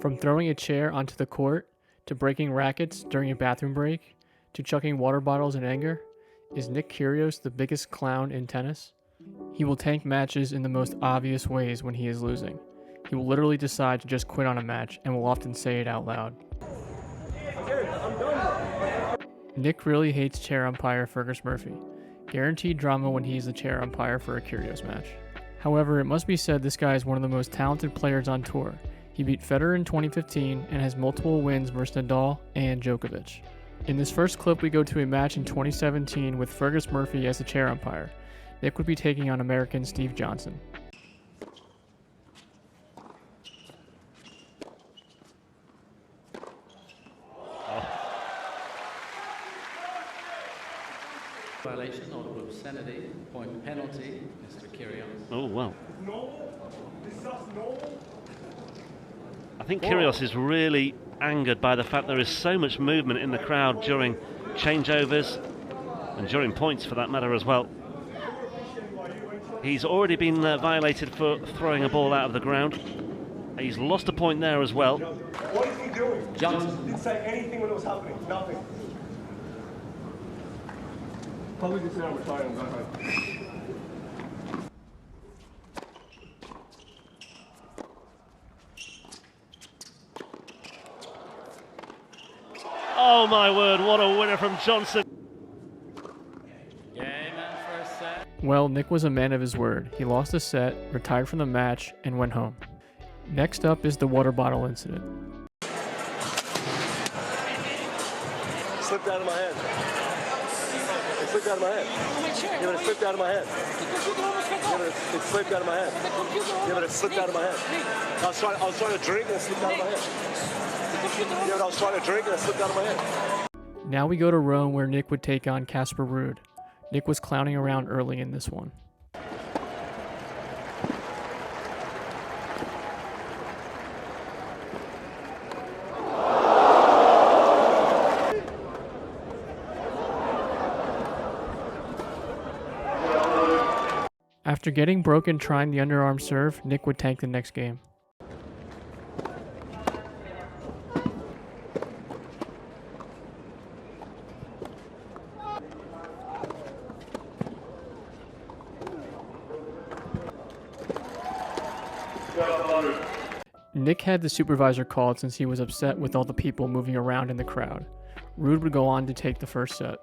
From throwing a chair onto the court, to breaking rackets during a bathroom break, to chucking water bottles in anger, is Nick Kyrgios the biggest clown in tennis? He will tank matches in the most obvious ways when he is losing. He will literally decide to just quit on a match and will often say it out loud. Nick really hates chair umpire Fergus Murphy. Guaranteed drama when he is the chair umpire for a Kyrgios match. However, it must be said this guy is one of the most talented players on tour. He beat Federer in 2015 and has multiple wins versus Nadal and Djokovic. In this first clip, we go to a match in 2017 with Fergus Murphy as the chair umpire. Nick would be taking on American Steve Johnson. Violation of obscenity, point penalty, Mr. Kyrgios. Oh, well. This is normal. I think Kyrgios is really angered by the fact there is so much movement in the crowd during changeovers and during points for that matter as well. He's already been violated for throwing a ball out of the ground. He's lost a point there as well. What is he doing? Johnson didn't say anything when it was happening. Nothing. Probably just now retiring and going home. Oh my word, what a winner from Johnson. Well, Nick was a man of his word. He lost a set, retired from the match, and went home. Next up is the water bottle incident. Slipped out of my hand. It slipped out of my hand. Yeah, but it slipped out of my hand. Yeah, but it slipped out of my hand. Yeah, but it slipped out of my hand. I was trying to drink and it slipped out of my hand. Yeah, but I was trying to drink and it slipped out of my hand. Now we go to Rome where Nick would take on Casper Ruud. Nick was clowning around early in this one. After getting broken trying the underarm serve, Nick would tank the next game. Nick had the supervisor called since he was upset with all the people moving around in the crowd. Ruud would go on to take the first set.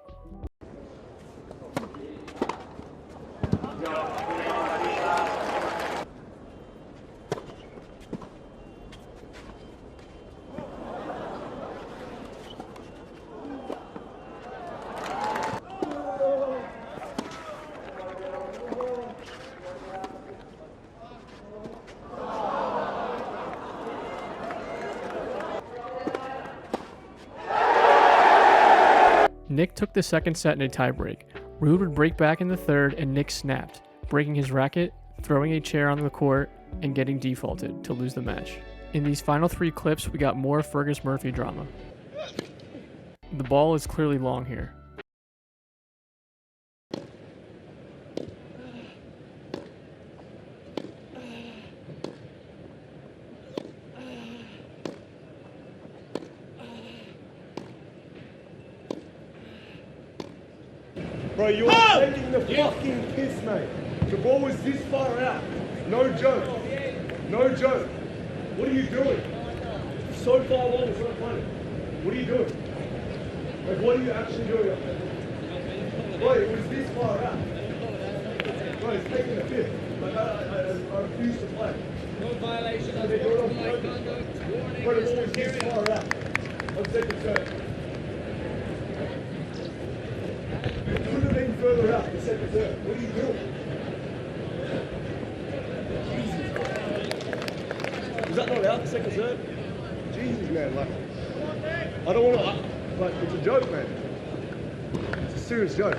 Nick took the second set in a tiebreak. Ruud would break back in the third and Nick snapped, breaking his racket, throwing a chair on the court, and getting defaulted to lose the match. In these final three clips, we got more Fergus Murphy drama. The ball is clearly long here. Bro, you are taking the fucking piss, mate. The ball was this far out. No joke. No joke. What are you doing? So far long, it's not funny. What are you doing? Like, what are you actually doing up there? Bro, it was this far out. Bro, he's taking the piss. Like, I refuse to play. No violation of conduct. Bro, the ball was this far out. On second serve. It could have been further out, the second serve. What are you doing? Jesus. Was that not out, the second serve? Jesus, man, like, I don't want to, like, it's a joke, man. It's a serious joke.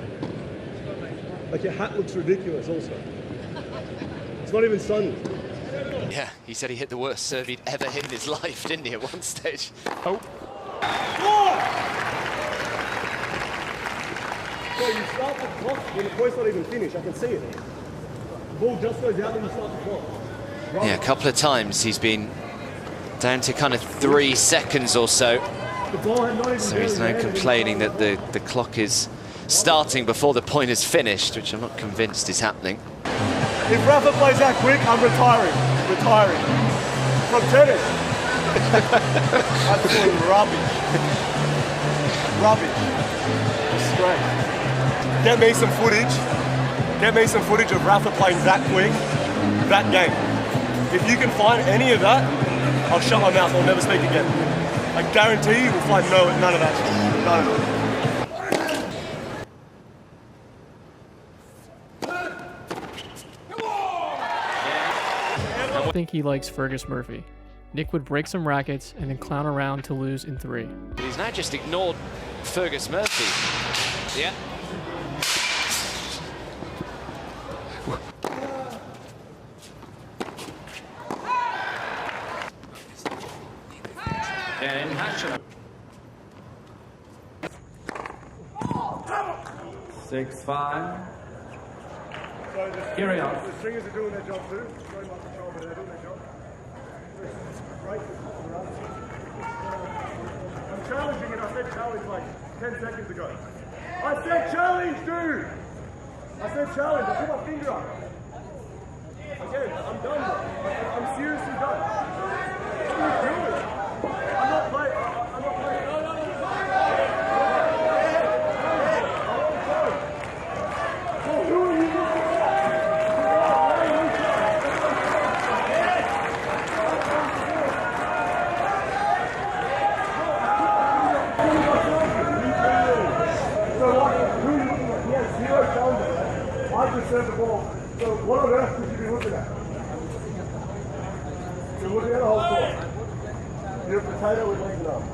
Like, your hat looks ridiculous also. It's not even sunny. Yeah, he said he hit the worst serve he'd ever hit in his life, didn't he, at one stage? Oh. So you start the clock when the point's not even finished. I can see it. The ball just goes out when you start the clock. Right. Yeah, a couple of times he's been Down to kind of 3 seconds or so. So he's now complaining that the clock is starting before the point is finished, which I'm not convinced is happening. If Rafa plays that quick, I'm retiring. Retiring. From tennis. Absolute rubbish. Rubbish. Straight. Get me some footage. Get me some footage of Rafa playing that quick, that game. If you can find any of that, I'll shut my mouth. I'll never speak again. I guarantee you will find none of that. None of it. I think he likes Fergus Murphy. Nick would break some rackets and then clown around to lose in 3. But he's now just ignored Fergus Murphy. Yeah. And Hatcher. 6-5. Kyrgios. The stringers are doing their job too. Very much control, but they're doing their job. I'm challenging, and I said challenge like 10 seconds ago. I said challenge, dude! I said challenge. I put my finger up. Again, I'm done, bro. I'm seriously done. What are you doing? I'm not playing. I'm not playing. Well, who are you? I just served the ball. So what on earth should you be looking at? You're looking at a whole court. You're a potato with legs and arms.